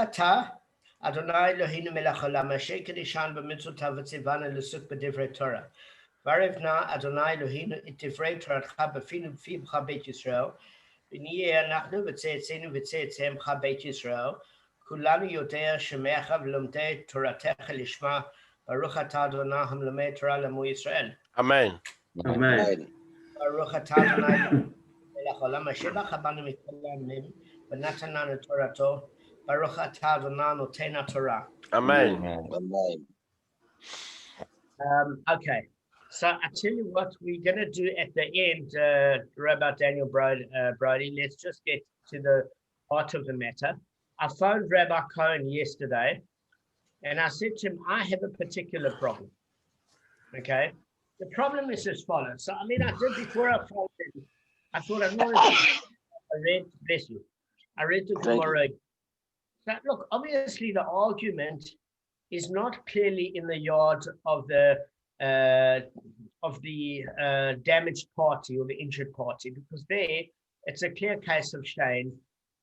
atah Adonai Eloheinu melech haolam asher kedishan b'mitzvotav v'tzivanu l'suk b'divrei Torah. Varevna Adonai Eloheinu et divrei Toratcha b'finu fibcha Beit Yisrael. V'niyeh anachnu v'tzeitzeinu v'tzeitzeimcha Beit Yisrael. Kulanu yodea shemecha v'lomdei Toratecha lishma. Baruch atah Adonai hamlamed Torah l'amo Yisrael. Amen. Amen. Baruch atah Adonai melech haolam asher b'cha banu mikol ha'amim v'natananu Torato. Baruch atah Adonai notena Torah. Amen. Amen. Okay, so I tell you what we're going to do at the end, Rabbi Daniel Brody. Let's just get to the heart of the matter. I phoned Rabbi Cohen yesterday, and I said to him, I have a particular problem. Okay, the problem is as follows. So, I mean, I did before I phoned him, I thought I read, bless you, I read the Gemara. So, look, obviously the argument is not clearly in the yard of the damaged party or the injured party, because there it's a clear case of shame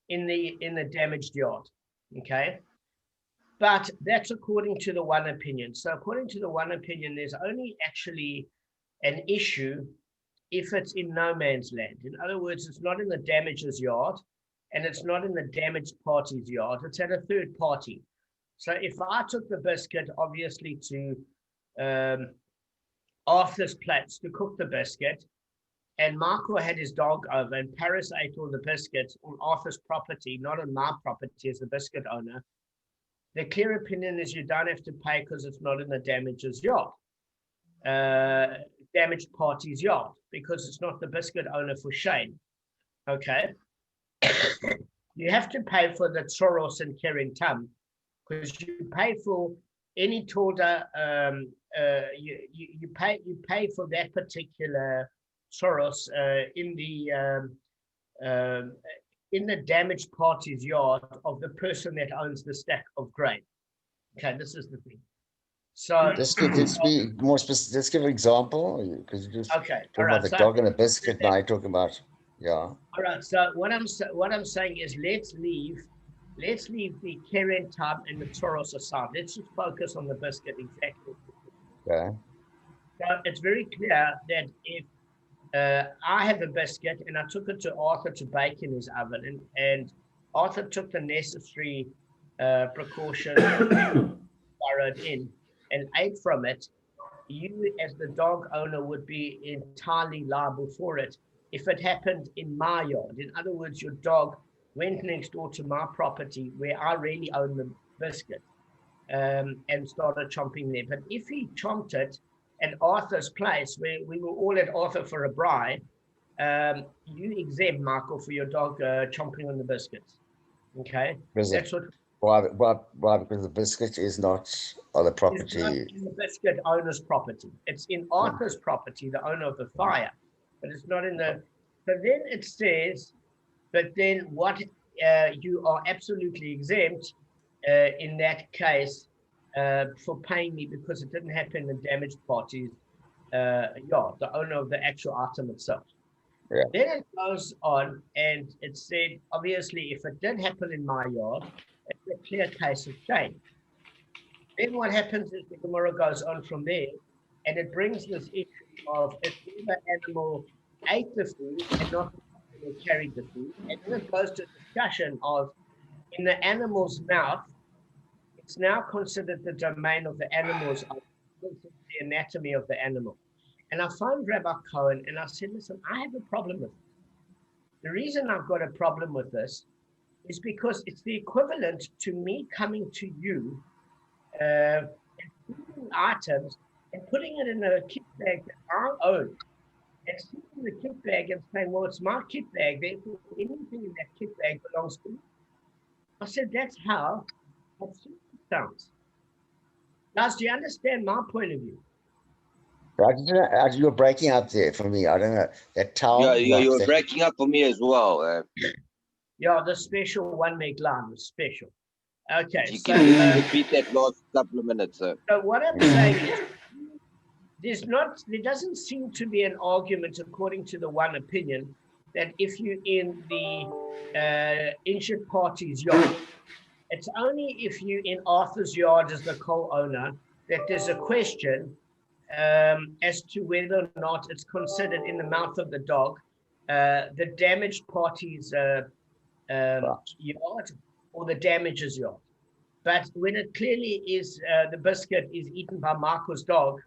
in the damaged yard. Okay, but that's according to the one opinion. So according to the one opinion, there's only actually an issue if it's in no man's land. In other words, it's not in the damager's yard, and it's not in the damaged party's yard. It's at a third party. So if I took the biscuit, obviously, to Arthur's place to cook the biscuit, and Marco had his dog over, and Paris ate all the biscuits on Arthur's property, not on my property as the biscuit owner, the clear opinion is you don't have to pay because it's not in the damager's yard, damaged party's yard, because it's not the biscuit owner for shame. Okay. You have to pay for the tzoros and keren tam, because you pay for any torda, you pay for that particular tzoros in the damaged party's yard of the person that owns the stack of grain. Okay, this is the thing. So let's be more specific. Let's give an example, because you just okay, talking about the dog and a biscuit. Now you're talking about All right. So what I'm saying is let's leave the keren tam and the tzoros aside. Let's just focus on the biscuit exactly. Okay. So it's very clear that if I have a biscuit and I took it to Arthur to bake in his oven, and Arthur took the necessary precautions, burrowed in, and ate from it, you as the dog owner would be entirely liable for it if it happened in my yard. In other words, your dog went next door to my property where I really own the biscuit and started chomping there. But if he chomped it at Arthur's place, where we were all at Arthur for a braai, you exempt, Michael, for your dog chomping on the biscuits. Okay? That's what. Why? Because the biscuit is not on the property. It's not in the biscuit owner's property. It's in Arthur's property, the owner of the fire, but it's not in the. So then it says, but then what? You are absolutely exempt in that case for paying me because it didn't happen in the damaged party's yard, the owner of the actual item itself. Yeah. Then it goes on and it said, obviously, if it did happen in my yard, it's a clear case of shame. Then what happens is the Gemara goes on from there, and it brings this issue of if the animal ate the food and not the animal carried the food, and then it goes to a discussion of in the animal's mouth, it's now considered the domain of the animal's the anatomy of the animal. And I phoned Rabbi Cohen and I said, listen, I have a problem with this. The reason I've got a problem with this is because it's the equivalent to me coming to you and putting items and putting it in a kit bag that I own and sticking the kit bag and saying, well, it's my kit bag, therefore anything in that kit bag belongs to me. I said, that's how it sounds. Guys, do you understand my point of view? You were breaking up there for me. I don't know. That towel. Yeah, you were breaking up for me as well. Yeah, the special one meg line was special. Okay. You can repeat that last couple of minutes, sir. So what I'm saying is there doesn't seem to be an argument according to the one opinion that if you're in the injured party's yard It's only if you in Arthur's yard as the co-owner that there's a question as to whether or not it's considered in the mouth of the dog the damaged party's yard or the damager's yard. But when it clearly is the biscuit is eaten by Marco's dog,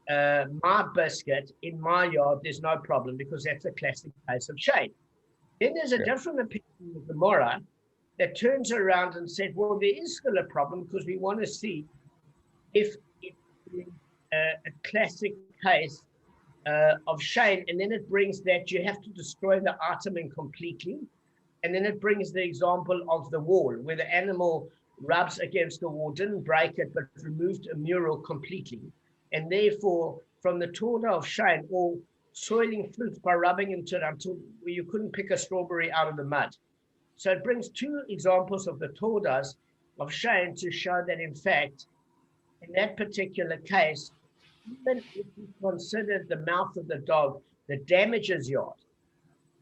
my biscuit in my yard, there's no problem because that's a classic case of shade. Then there's a different opinion in the Gemara that turns around and said, well, there is still a problem because we want to see if it is a classic case of shame, and then it brings that you have to destroy the item incompletely, and then it brings the example of the wall where the animal rubs against the wall, didn't break it, but removed a mural completely, and therefore from the torda of shame or soiling fruits by rubbing into it until where you couldn't pick a strawberry out of the mud. So it brings two examples of the tordas of shame to show that in fact in that particular case, even if you consider the mouth of the dog the damager's yard,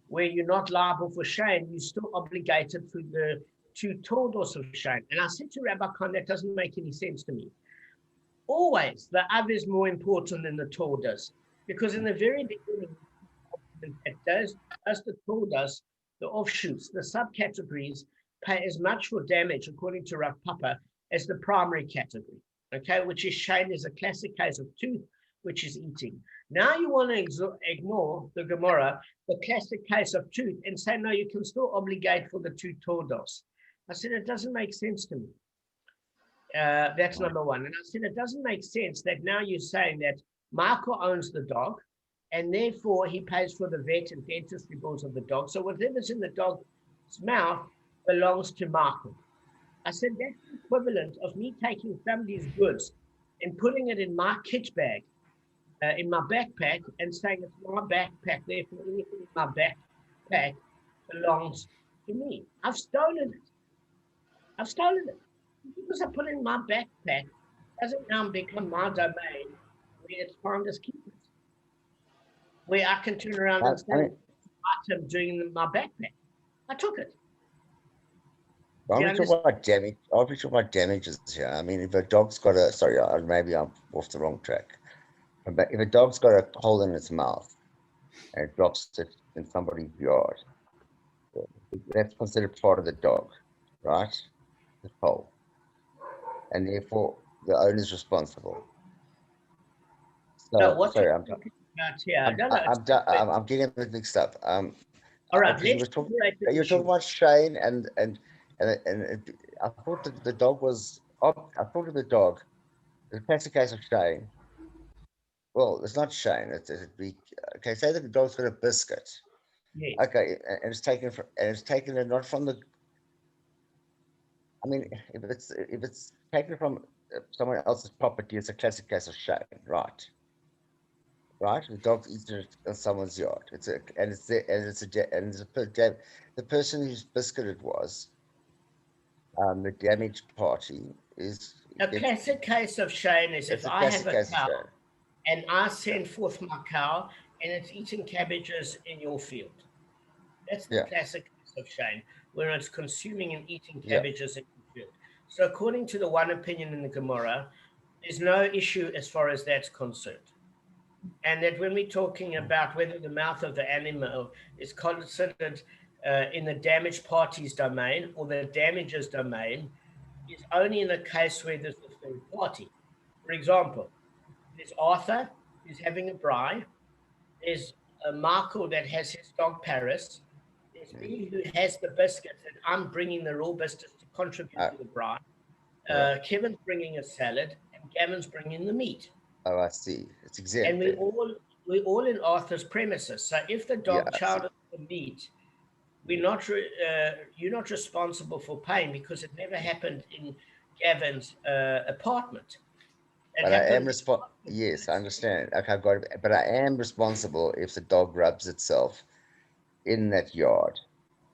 where you're not liable for shame, you're still obligated through the two tordos of shame. And I said to Rabbi Khan, that doesn't make any sense to me. Always, the other is more important than the tordos, because in the very beginning, it does the tordos, the offshoots, the subcategories, pay as much for damage, according to Rav Papa, as the primary category. Okay, which is shame is a classic case of tooth, which is eating. Now you want to ignore the Gemara, the classic case of tooth, and say, no, you can still obligate for the two tordos. I said, it doesn't make sense to me. That's number one. And I said, it doesn't make sense that now you're saying that Marco owns the dog, and therefore he pays for the vet and dentistry bills of the dog. So whatever's in the dog's mouth belongs to Marco. I said, that's the equivalent of me taking somebody's goods and putting it in my kit bag, in my backpack, and saying it's my backpack, therefore anything in my backpack belongs to me. I've stolen it. I've stolen it. Because I put it in my backpack, doesn't now become my domain where it's finders keepers. Where I can turn around and say, item doing in my backpack. I took it. Are we talking about damage? Are we talking about damages here? I mean, if a dog's got a, sorry, maybe I'm off the wrong track. But if a dog's got a hole in its mouth and it drops it in somebody's yard, that's considered part of the dog, right? The hole. And therefore, the owner's responsible. So, no, what sorry, I'm getting a bit mixed up. All right, you're talking about Shane and I thought that the dog was. I thought of the dog. The classic case of Shane. Well, it's not Shane. It'd be okay. Say that the dog's got a biscuit. Yes. Okay, and it's taken it not from the. I mean, if it's taken from someone else's property, it's a classic case of Shane, right? Right, the dog's eating it in someone's yard. The person whose biscuit it was. The damaged party is a classic case of shame is if I have a cow and I send forth my cow and it's eating cabbages in your field. That's the classic case of shame, where it's consuming and eating cabbages in your field. So according to the one opinion in the Gemara, there's no issue as far as that's concerned. And that when we're talking about whether the mouth of the animal is considered in the damaged party's domain or the damager's domain is only in a case where there's a third party. For example, there's Arthur who's having a braai. There's Michael that has his dog Paris. There's me who has the biscuits and I'm bringing the raw biscuits to contribute to the braai. Kevin's bringing a salad and Gavin's bringing the meat. Oh, I see. It's exactly. And we're all in Arthur's premises. So if the dog chowders the meat, you're not responsible for paying because it never happened in Gavin's apartment. But I am responsible. Yes, I understand. Okay, I've got it. But I am responsible if the dog rubs itself in that yard,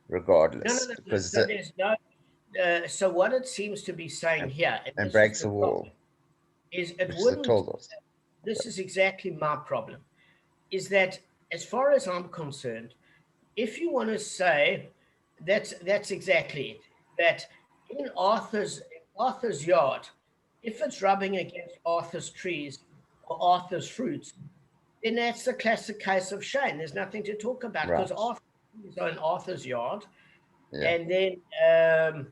regardless. No. So there's no. So what it seems to be saying here, and breaks the wall, is it wouldn't. This is exactly my problem. Is that as far as I'm concerned, if you want to say that's exactly it, that in Arthur's yard, if it's rubbing against Arthur's trees or Arthur's fruits, then that's a classic case of Shane. There's nothing to talk about because Right. Arthur is on Arthur's yard, Yeah. and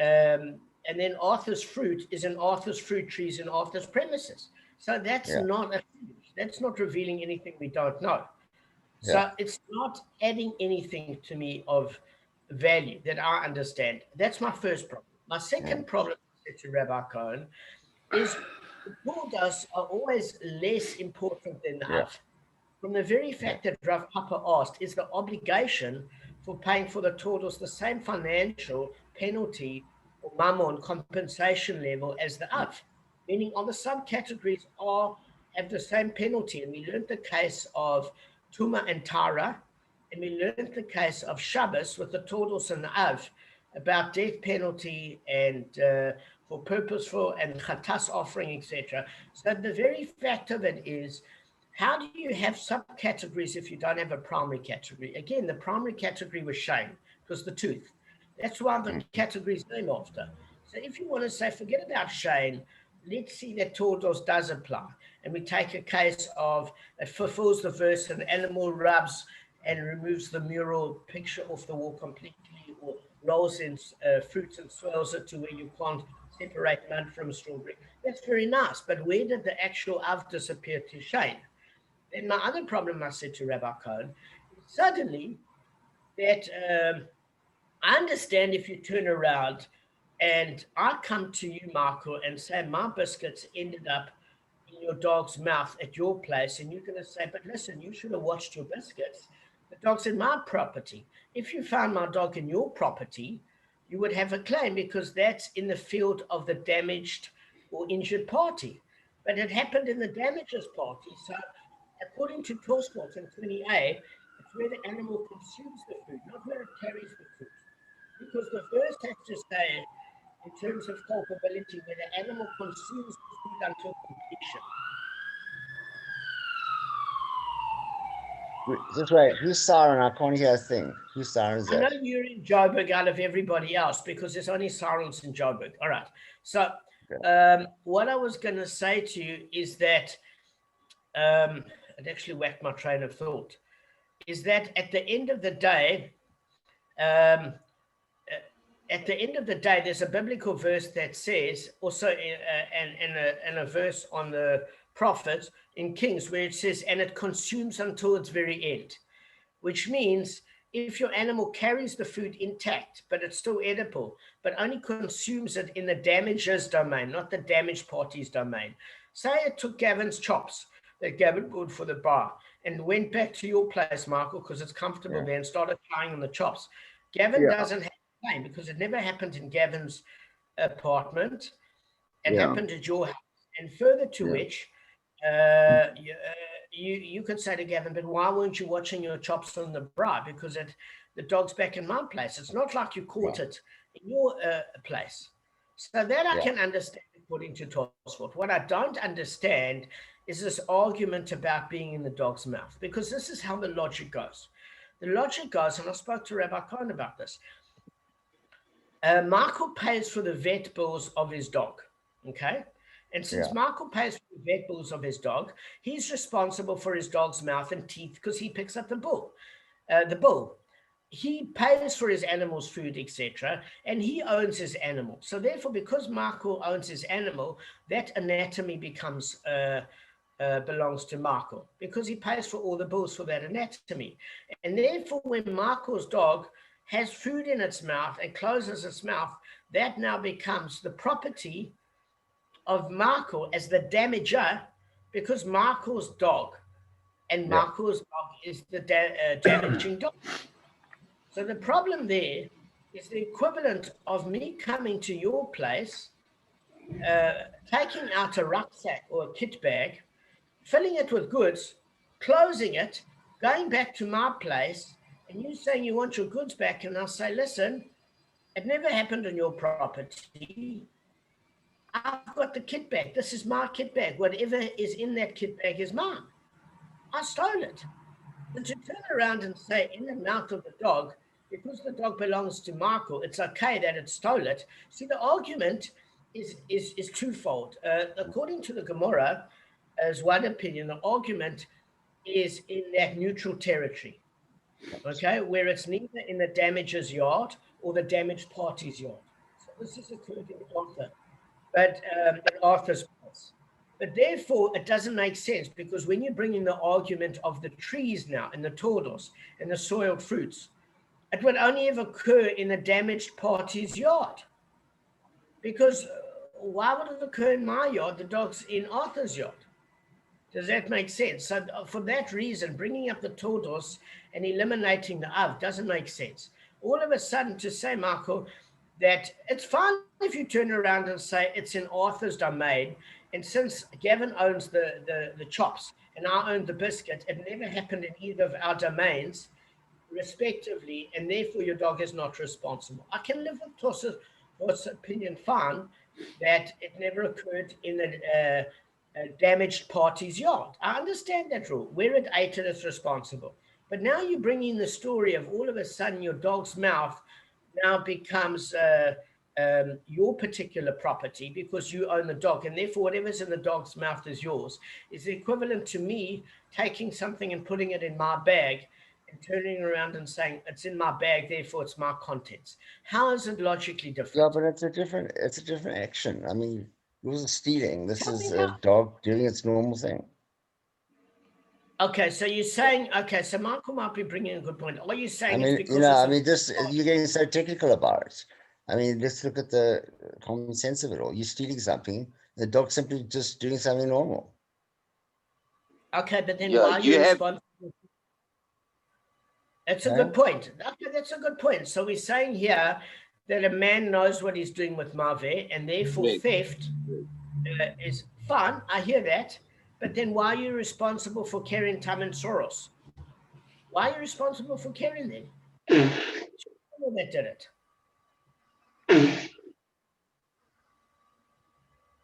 um, and then Arthur's fruit is in Arthur's fruit trees in Arthur's premises. So that's Yeah. not that's not revealing anything we don't know. Yeah. So it's not adding anything to me of value that I understand. That's my first problem. My second problem, I said to Rabbi Cohen, is the Torahs are always less important than the Yeah. Av. From the very fact that Rav Papa asked, is the obligation for paying for the Torahs the same financial penalty or mammon compensation level as the Av? Meaning, on the subcategories have the same penalty. And we learned the case of Tuma and Tara, and we learned the case of Shabbos with the Tordos and the Av about death penalty and for purposeful and Chatas offering, etc. So the very fact of it is, how do you have subcategories if you don't have a primary category? Again, the primary category was shame, it was the tooth. That's why the category is named after. So if you want to say, forget about shame, let's see that Tordos does apply. And we take a case of it fulfills the verse, an animal rubs and removes the mural picture off the wall completely, or rolls in fruits and swirls it to where you can't separate mud from strawberry. That's very nice. But where did the actual Av disappear to shame? And my other problem, I said to Rabbi Cohen, is suddenly that I understand if you turn around and I come to you, Michael, and say my biscuits ended up in your dog's mouth at your place, and you're going to say, but listen, you should have watched your biscuits. The dog's in my property. If you found my dog in your property, you would have a claim because that's in the field of the damaged or injured party. But it happened in the damages party. So according to Tosfot in 20a, it's where the animal consumes the food, not where it carries the food. Because the verse has to say, in terms of culpability, where the animal consumes the food until completion. Just wait. Who's siren? I can't hear a thing. Whose siren is I know that? you're in Joburg out of everybody else because there's only sirens in Joburg. All right. So what I was going to say to you is that it actually whacked my train of thought. Is that at the end of the day, there's a biblical verse that says, also in a verse on the prophets in Kings, where it says, and it consumes until its very end, which means if your animal carries the food intact, but it's still edible, but only consumes it in the damages domain, not the damaged party's domain. Say it took Gavin's chops that Gavin bought for the bar and went back to your place, Michael, because it's comfortable there, and started trying on the chops. Gavin doesn't have a claim because it never happened in Gavin's apartment. It happened at your house. And further to which, you could say to Gavin, but why weren't you watching your chops on the bra? Because the dog's back in my place. It's not like you caught it in your place. So that I can understand according to Tosfot. What I don't understand is this argument about being in the dog's mouth, because this is how the logic goes. The logic goes, and I spoke to Rabbi Cohen about this. Michael pays for the vet bills of his dog, okay? And since Michael pays for the vet bills of his dog, he's responsible for his dog's mouth and teeth because he picks up the bull. He pays for his animal's food, etc., and he owns his animal. So therefore, because Michael owns his animal, that anatomy becomes belongs to Michael because he pays for all the bills for that anatomy. And therefore, when Michael's dog has food in its mouth and closes its mouth, that now becomes the property of Michael as the damager, because Michael's dog and Michael's dog is the damaging dog. So the problem there is the equivalent of me coming to your place, taking out a rucksack or a kit bag, filling it with goods, closing it, going back to my place, and you saying you want your goods back, and I'll say, listen, it never happened on your property. I've got the kit bag. This is my kit bag. Whatever is in that kit bag is mine. I stole it. But to turn around and say in the mouth of the dog, because the dog belongs to Michael, it's okay that it stole it. See, the argument is twofold. According to the Gemara, as one opinion, the argument is in that neutral territory, okay, where it's neither in the damager's yard or the damaged party's yard. So this is occurred in Arthur, but in Arthur's place. But therefore, it doesn't make sense because when you bring in the argument of the trees now and the tordos and the soiled fruits, it would only ever occur in the damaged party's yard. Because why would it occur in my yard? The dog's in Arthur's yard. Does that make sense? So for that reason, bringing up the tordos and eliminating the av doesn't make sense. All of a sudden to say, Michael, that it's fine if you turn around and say it's in Arthur's domain, and since Gavin owns the chops and I own the biscuit, it never happened in either of our domains, respectively, and therefore your dog is not responsible. I can live with Toss's opinion fine that it never occurred in the damaged party's yard. I understand that rule. Where it ate it, it's responsible. But now you bring in the story of all of a sudden your dog's mouth now becomes your particular property because you own the dog, and therefore whatever's in the dog's mouth is yours. Is equivalent to me taking something and putting it in my bag and turning around and saying it's in my bag, therefore it's my contents. How is it logically different? Yeah, but it's a different action. I mean, yours is stealing. This is a dog doing its normal thing. Okay, so you're saying, okay, so Michael might be bringing a good point. Are you saying I mean, it's because you're getting so technical about it. I mean, let's look at the common sense of it all. You're stealing something, the dog's simply just doing something normal. Okay, but then why are you responsible? That's a good point. Okay, that's a good point. So we're saying here that a man knows what he's doing with Mave, and therefore theft is fun. I hear that. But then why are you responsible for carrying Tam and Soros? Why are you responsible for carrying them? That did it.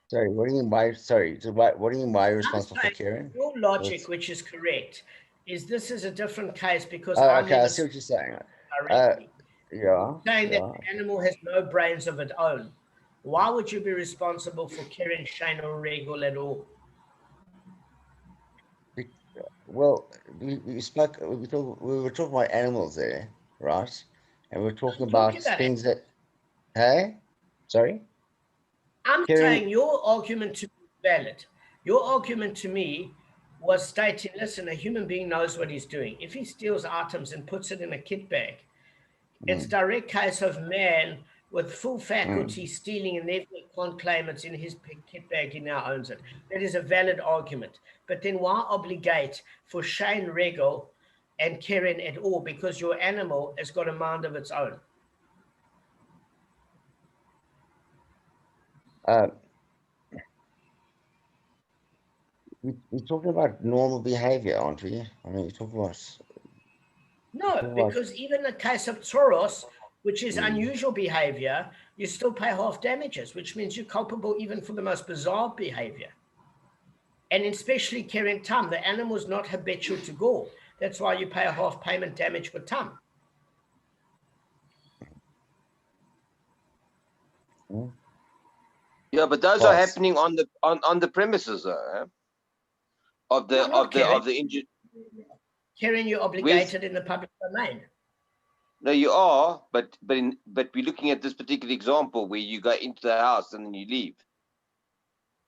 Sorry, what do you mean by, sorry, so what do you mean by responsible for carrying? Your logic, which is correct, is this is a different case because okay, I see what you're saying. Yeah. Saying that the animal has no brains of its own. Why would you be responsible for carrying Shane or Regal at all? Well, we were talking about animals there, right? And we're talking about things that, hey? Sorry? I'm saying your argument to be valid. Your argument to me was stating, listen, a human being knows what he's doing. If he steals items and puts it in a kit bag, it's direct case of man with full faculty stealing and therefore can't claim it's in his kit bag, he now owns it. That is a valid argument. But then why obligate for Shane Regal and Karen at all? Because your animal has got a mind of its own. We're talking about normal behavior, aren't we? I mean, we're talking about... No, because even in the case of Toros, which is unusual behavior, you still pay half damages, which means you're culpable even for the most bizarre behavior. And especially carrying Tam, the animal is not habitual to gore. That's why you pay a half payment damage for Tam. Yeah, but those are happening on the premises, of the injured. Karen, you're obligated in the public domain. No, you are, but we're looking at this particular example where you go into the house and then you leave.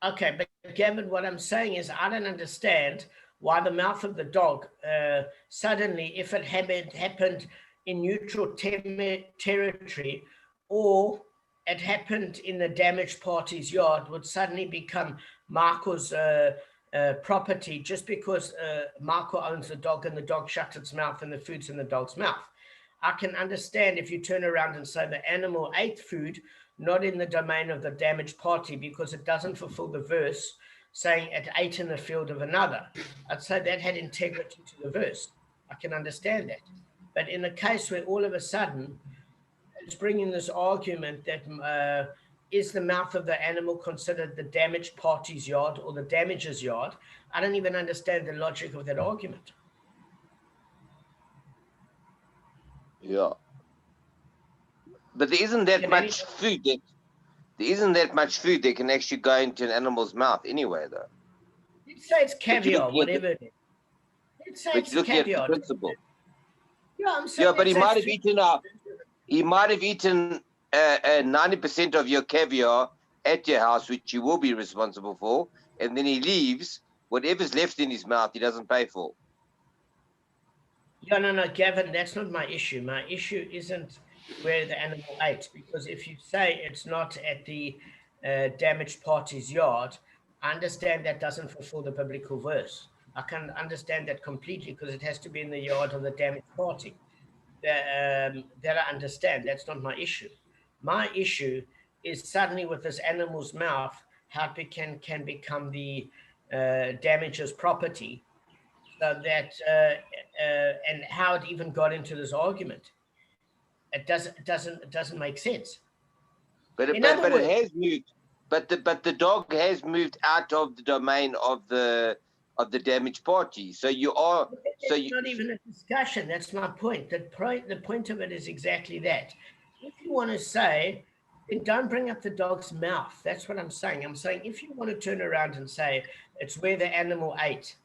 Okay, but Gavin, what I'm saying is I don't understand why the mouth of the dog suddenly, if it happened in neutral territory or it happened in the damaged party's yard, would suddenly become Marco's property just because Marco owns the dog and the dog shut its mouth and the food's in the dog's mouth. I can understand if you turn around and say the animal ate food not in the domain of the damaged party because it doesn't fulfill the verse saying it ate in the field of another. I'd say that had integrity to the verse. I can understand that. But in the case where all of a sudden it's bringing this argument that is the mouth of the animal considered the damaged party's yard or the damager's yard, I don't even understand the logic of that argument. Yeah. But there isn't that much food that that can actually go into an animal's mouth anyway, though. Let's say it's caviar, whatever it is. Let's say it's looking at the caviar. principle. Yeah, I'm saying. Yeah, but he might have eaten 90% of your caviar at your house, which you will be responsible for, and then he leaves. Whatever's left in his mouth, he doesn't pay for. Yeah, no, Gavin, that's not my issue. My issue isn't where the animal ate, because if you say it's not at the damaged party's yard, I understand that doesn't fulfill the biblical verse. I can understand that completely because it has to be in the yard of the damaged party. That I understand. That's not my issue. My issue is suddenly with this animal's mouth, how it can become the damager's property. So that and how it even got into this argument, it doesn't make sense. But it has moved. But the dog has moved out of the domain of the damaged party. So you are. It's not even a discussion. That's my point. The point of it is exactly that. If you want to say, then don't bring up the dog's mouth. That's what I'm saying. I'm saying if you want to turn around and say it's where the animal ate.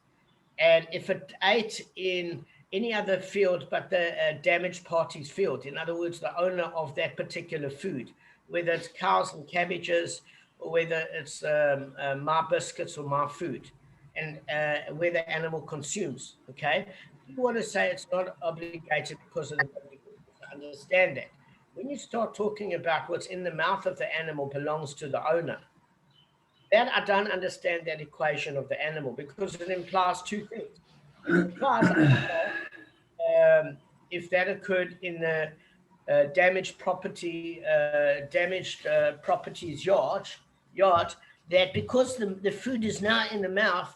And if it ate in any other field but the damaged party's field, in other words, the owner of that particular food, whether it's cows and cabbages or whether it's my biscuits or my food, and where the animal consumes, okay? If you want to say it's not obligated because of the biblical, I understand that. When you start talking about what's in the mouth of the animal belongs to the owner, that I don't understand that equation of the animal because it implies two things. It implies if that occurred in the damaged property's yard, that because the food is now in the mouth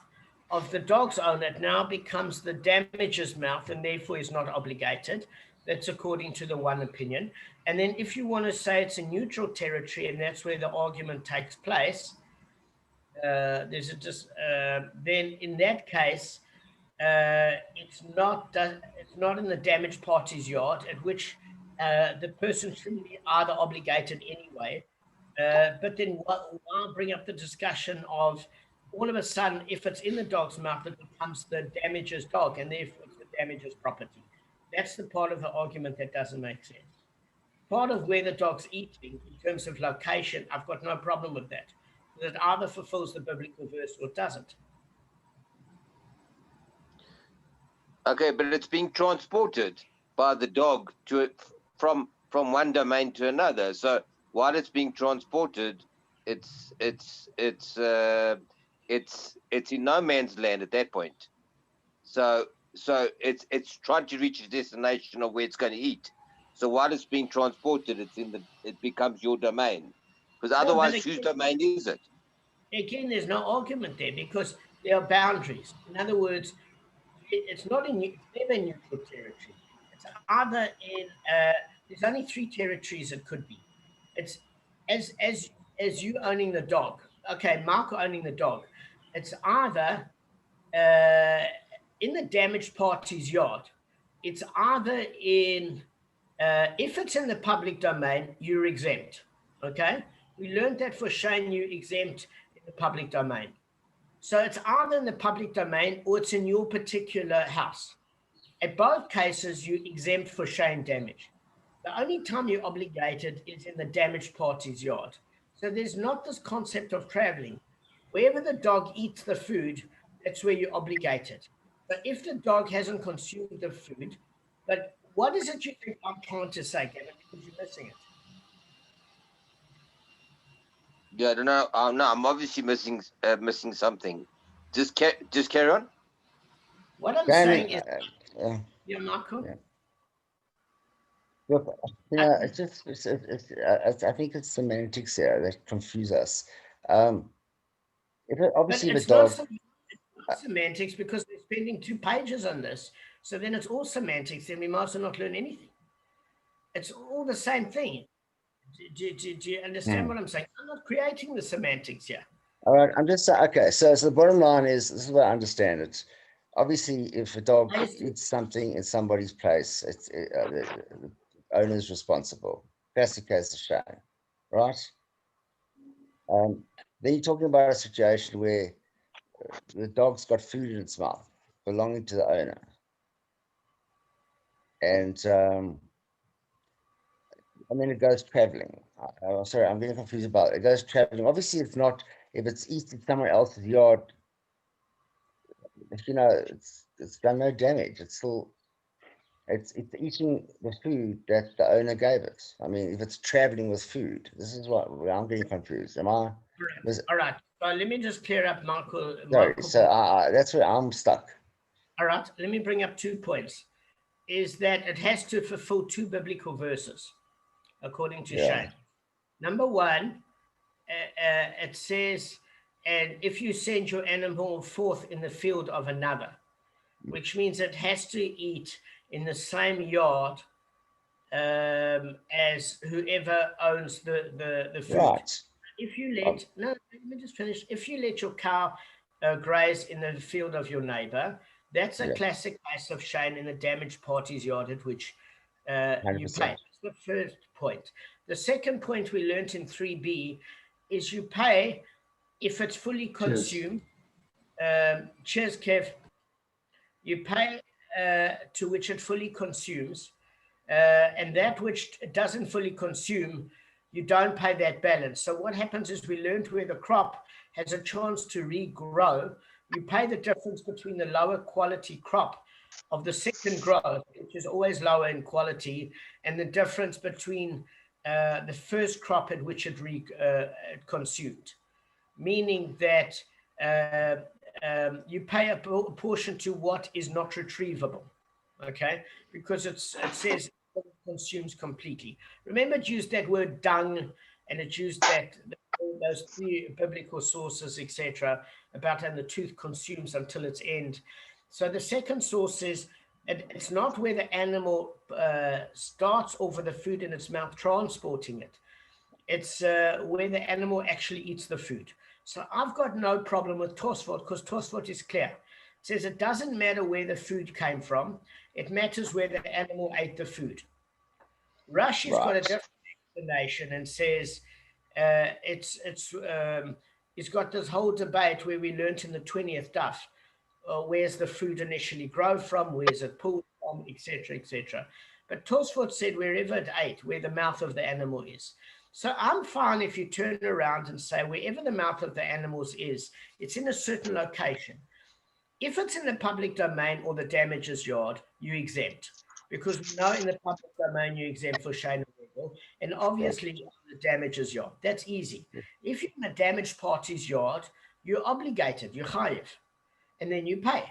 of the dog's owner, it now becomes the damager's mouth and therefore is not obligated. That's according to the one opinion. And then if you want to say it's a neutral territory and that's where the argument takes place, then in that case, it's not in the damaged party's yard, at which the person shouldn't be either obligated anyway. But then why bring up the discussion of all of a sudden, if it's in the dog's mouth, it becomes the damager's dog, and therefore it's the damager's property. That's the part of the argument that doesn't make sense. Part of where the dog's eating, in terms of location, I've got no problem with that. It either fulfills the biblical verse or it doesn't. Okay, but it's being transported by the dog from one domain to another. So while it's being transported, it's in no man's land at that point. So it's trying to reach a destination of where it's going to eat. So while it's being transported, it becomes your domain. Because otherwise, whose domain is it? Again, there's no argument there because there are boundaries. In other words, it's never neutral territory. It's either in there's only three territories it could be. It's as you owning the dog. Okay, Marco owning the dog. It's either in the damaged party's yard. It's either in if it's in the public domain, you're exempt. Okay, we learned that for Shane, you exempt in the public domain. So it's either in the public domain or it's in your particular house. At both cases, you exempt for Shane damage. The only time you're obligated is in the damaged party's yard. So there's not this concept of traveling. Wherever the dog eats the food, that's where you're obligated. But if the dog hasn't consumed the food, but what is it you think I'm trying to say, Gavin? Because you're missing it. Yeah, I don't know. No, I'm obviously missing something. Just carry on. What I'm saying is, yeah, Marco. Yeah. Look, I think it's semantics here that confuse us. Obviously the dog. Not semantics because they're spending 2 pages on this. So then it's all semantics. Then we might as well not learn anything. It's all the same thing. Do you understand what I'm saying? I'm not creating the semantics here. All right, I'm just saying. Okay, so the bottom line is this is what I understand it. Obviously, if a dog eats something in somebody's place, the owner is responsible. classic case of shame, right? Then you're talking about a situation where the dog's got food in its mouth belonging to the owner. And then it goes traveling. Sorry, I'm getting confused about it. It goes traveling. Obviously, it's not, if it's eaten somewhere else's yard, it's done no damage. It's still, it's eating the food that the owner gave it. I mean, if it's traveling with food, this is what I'm getting confused. Am I? All right. So let me just clear up Sorry, so that's where I'm stuck. All right. Let me bring up 2 points. Is that it has to fulfill 2 biblical verses, according to Shane. Number 1, it says, and if you send your animal forth in the field of another, which means it has to eat in the same yard as whoever owns the food. Right. If you let, no, let me just finish. If you let your cow graze in the field of your neighbor, that's a classic case of Shane in the damaged party's yard at which you pay. That's the first point. The second point we learned in 3b is you pay if it's fully consumed. Cheers, Kev. You pay to which it fully consumes, and that which it doesn't fully consume, you don't pay that balance. So what happens is we learned where the crop has a chance to regrow, you pay the difference between the lower quality crop of the second growth, which is always lower in quality, and the difference between the first crop at which it consumed. Meaning that you pay a portion to what is not retrievable, okay? Because it says it consumes completely. Remember, it used that word dung, and it used those 3 biblical sources, etc., about how the tooth consumes until its end. So the second source is it's not where the animal starts off with the food in its mouth, transporting it. It's where the animal actually eats the food. So I've got no problem with Tosfot because Tosfot is clear. It says it doesn't matter where the food came from. It matters where the animal ate the food. Rashi's got a different explanation and says it's got this whole debate where we learnt in the 20th daf, where's the food initially grow from, where's it pulled from, etc., etc. But Tosfot said wherever it ate, where the mouth of the animal is. So I'm fine if you turn around and say wherever the mouth of the animals is, it's in a certain location. If it's in the public domain or the damages yard, you exempt. Because we know in the public domain you exempt for shame and legal, and obviously the damages yard. That's easy. If you're in a damaged party's yard, you're obligated, you're chayiv, and then you pay.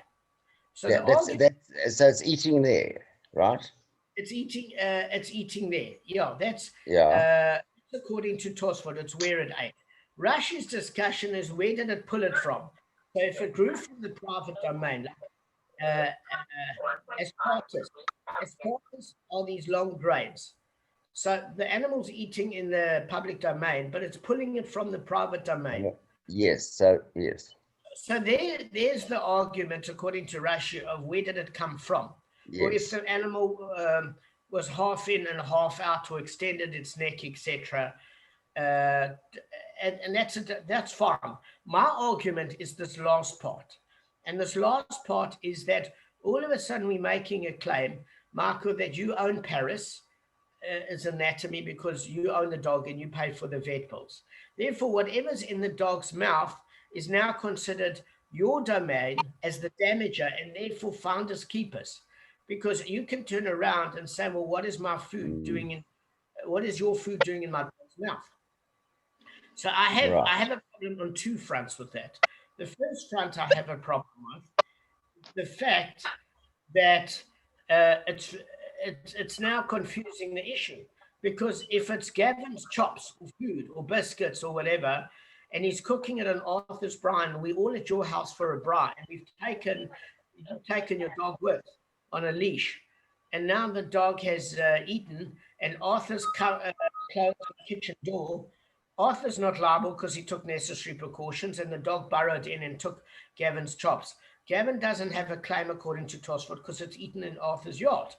So so it's eating there, right? It's eating there. Yeah, that's according to Tosfot, it's where it ate. Rashi's discussion is where did it pull it from? So if it grew from the private domain, as partis are these long grains. So the animal's eating in the public domain, but it's pulling it from the private domain. Yes. So there's the argument, according to Rashi, of where did it come from? Yes. Or if the animal was half in and half out, or extended its neck, etc. And that's fine. My argument is this last part. And this last part is that all of a sudden we're making a claim, Marco, that you own Paris as anatomy because you own the dog and you pay for the vet bills. Therefore, whatever's in the dog's mouth is now considered your domain as the damager, and therefore founders keepers. Because you can turn around and say, well, what is my food doing what is your food doing in my dog's mouth? So I have a problem on 2 fronts with that. The first front I have a problem with the fact that it's now confusing the issue, because if it's Gavin's chops or food or biscuits or whatever, and he's cooking it on Arthur's braai, and we all at your house for a braai, and you've taken your dog with on a leash, and now the dog has eaten, and Arthur's closed the kitchen door. Arthur's not liable because he took necessary precautions, and the dog burrowed in and took Gavin's chops. Gavin doesn't have a claim according to Tosfot because it's eaten in Arthur's yard.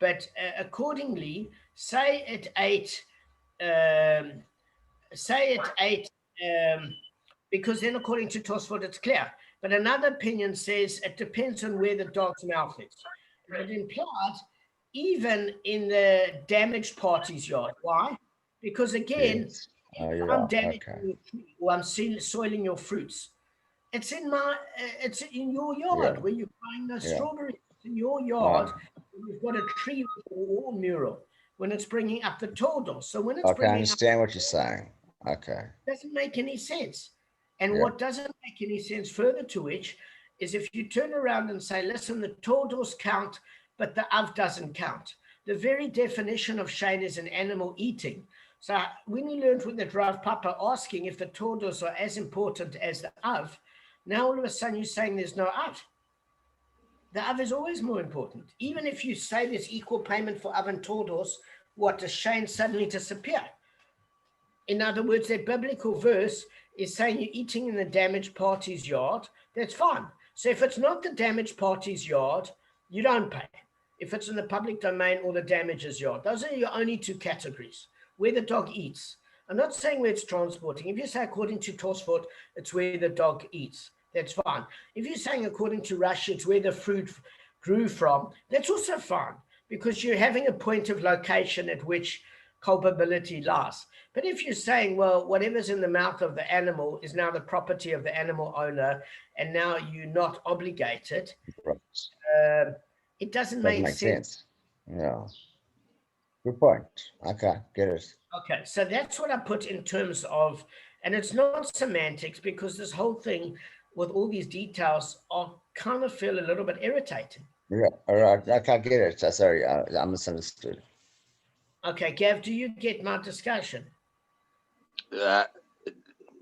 But accordingly, say it ate say it ate, because then according to Tosfot, it's clear. But another opinion says it depends on where the dog's mouth is. It implies even in the damaged party's yard. Why? Because again, Yes. if I'm damaging Okay. your tree or I'm soiling your fruits, it's it's in your yard Yeah. where you're growing those Yeah. strawberries. It's in your yard. You've got a tree or mural when it's bringing up the tall. So when it's Okay, I bringing up, understand what you're saying. Okay. doesn't make any sense. And Yeah. what doesn't make any sense further to which is if you turn around and say, listen, the tordors count, but the av doesn't count. The very definition of shane is an animal eating. So when you learned with the Rav Papa asking if the tordors are as important as the av, now all of a sudden you're saying there's no av. The av is always more important. Even if you say there's equal payment for av and tordors, what does shane suddenly disappear? In other words, that biblical verse is saying you're eating in the damaged party's yard. That's fine. So if it's not the damaged party's yard, you don't pay. If it's in the public domain or the damager's yard, those are your only two categories. Where the dog eats. I'm not saying where it's transporting. If you say according to Tosfot, it's where the dog eats. That's fine. If you're saying according to Rashi, it's where the fruit grew from, that's also fine because you're having a point of location at which culpability lies. But if you're saying, well, whatever's in the mouth of the animal is now the property of the animal owner, and now you're not obligated, Right. it doesn't Doesn't make make sense. sense. Yeah. Good point. Okay, get it. Okay, so that's what I put in terms of, and it's not semantics because this whole thing with all these details are kind of feel a little bit irritating. Yeah. All right. Okay, get it. Sorry, I misunderstood. Okay, Gav, do you get my discussion?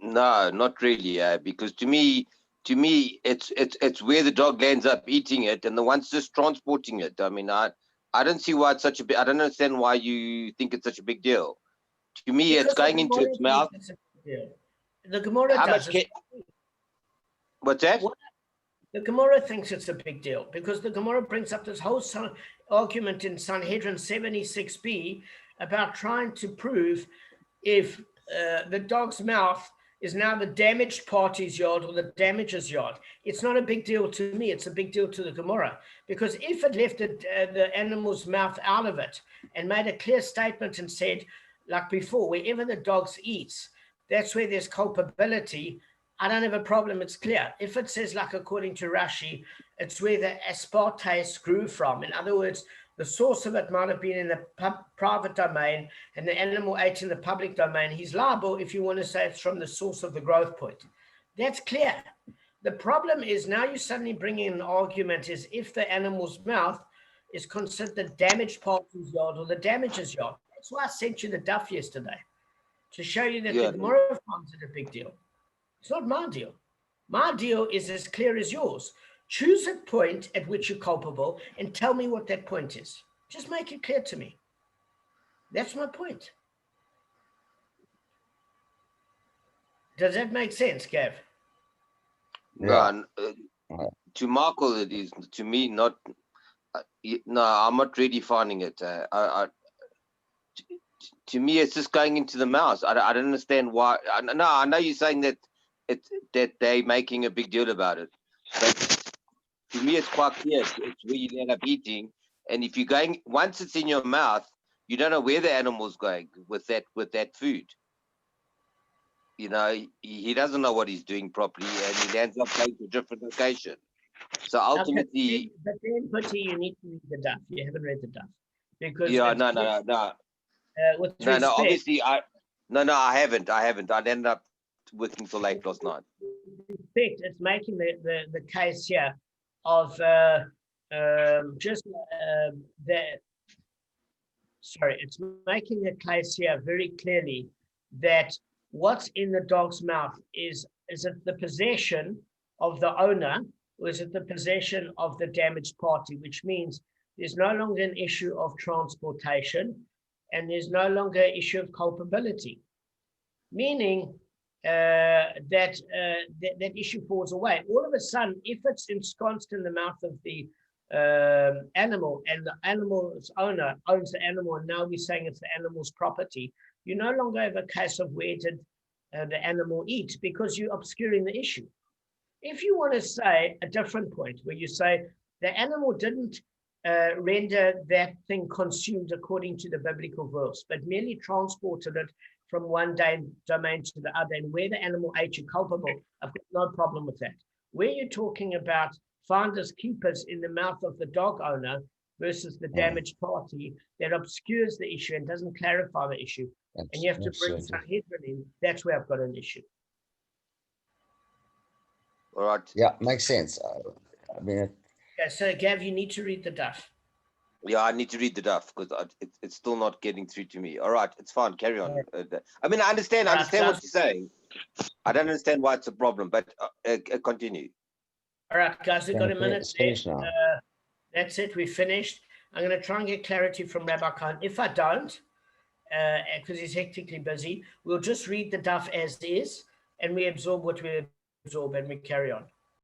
No, not really. Because to me, it's where the dog ends up eating it, and the one's just transporting it. I mean, I don't see why it's such a big. I don't understand why you think it's such a big deal. To me, it's Because the going into Gemara its thinks mouth. it's a big deal. The Gemara How does. much? What's that? What? The Gemara thinks it's a big deal because the Gemara brings up this whole argument in Sanhedrin 76b about trying to prove if the dog's mouth is now the damaged party's yard or the damager's yard. It's not a big deal to me. It's a big deal to the Gemara because if it left the animal's mouth out of it and made a clear statement and said, like before, wherever the dog eats, that's where there's culpability. I don't have a problem. It's clear. If it says, like according to Rashi, it's where the aspartame grew from. In other words, the source of it might have been in the private domain and the animal ate in the public domain. He's liable if you want to say it's from the source of the growth point. That's clear. The problem is now you're suddenly bringing an argument is if the animal's mouth is considered the damaged party's yard or the damager's yard. That's why I sent you the daf yesterday to show you that the Gemara finds it a big deal. It's not my deal. My deal is as clear as yours. Choose a point at which you're culpable and tell me what that point is. Just make it clear to me. That's my point. Does that make sense, Gav? No, to Michael it is. To me, not. No, I'm not really finding it. To me, it's just going into the mouth. I don't understand why. No, I know you're saying that that they're making a big deal about it, but to me, it's quite clear. It's where you end up eating, and if you're going once it's in your mouth, you don't know where the animal's going with that food. You know, he doesn't know what he's doing properly, and he lands up going to a different location. So ultimately, but then, Putty, you need to read the daf. You haven't read the daf because yeah, no. With respect, Obviously, I haven't. I ended up working till late last night. Respect, it's making the case here of it's making the case here very clearly that what's in the dog's mouth is it the possession of the owner or is it the possession of the damaged party, which means there's no longer an issue of transportation and there's no longer an issue of culpability, meaning that issue falls away. All of a sudden, if it's ensconced in the mouth of the animal and the animal's owner owns the animal and now we're saying it's the animal's property, you no longer have a case of where did the animal eat, because you're obscuring the issue. If you want to say a different point where you say the animal didn't render that thing consumed according to the biblical verse, but merely transported it from one domain to the other, and where the animal ate you culpable, I've got no problem with that. Where you're talking about finders keepers in the mouth of the dog owner versus the damaged party, that obscures the issue and doesn't clarify the issue, and you have to bring Sanhedrin in, that's where I've got an issue. All right. Yeah, makes sense. I mean, Okay, so Gav, you need to read the daf. Yeah, I need to read the daf because it's still not getting through to me. All right, it's fine. Carry on. I mean, I understand what you're saying. I don't understand why it's a problem, but continue. All right, guys, we've got a minute. It's finished now. That's it. We finished. I'm going to try and get clarity from Rabbi Khan. If I don't, because he's hectically busy, we'll just read the daf as is, and we absorb what we absorb, and we carry on.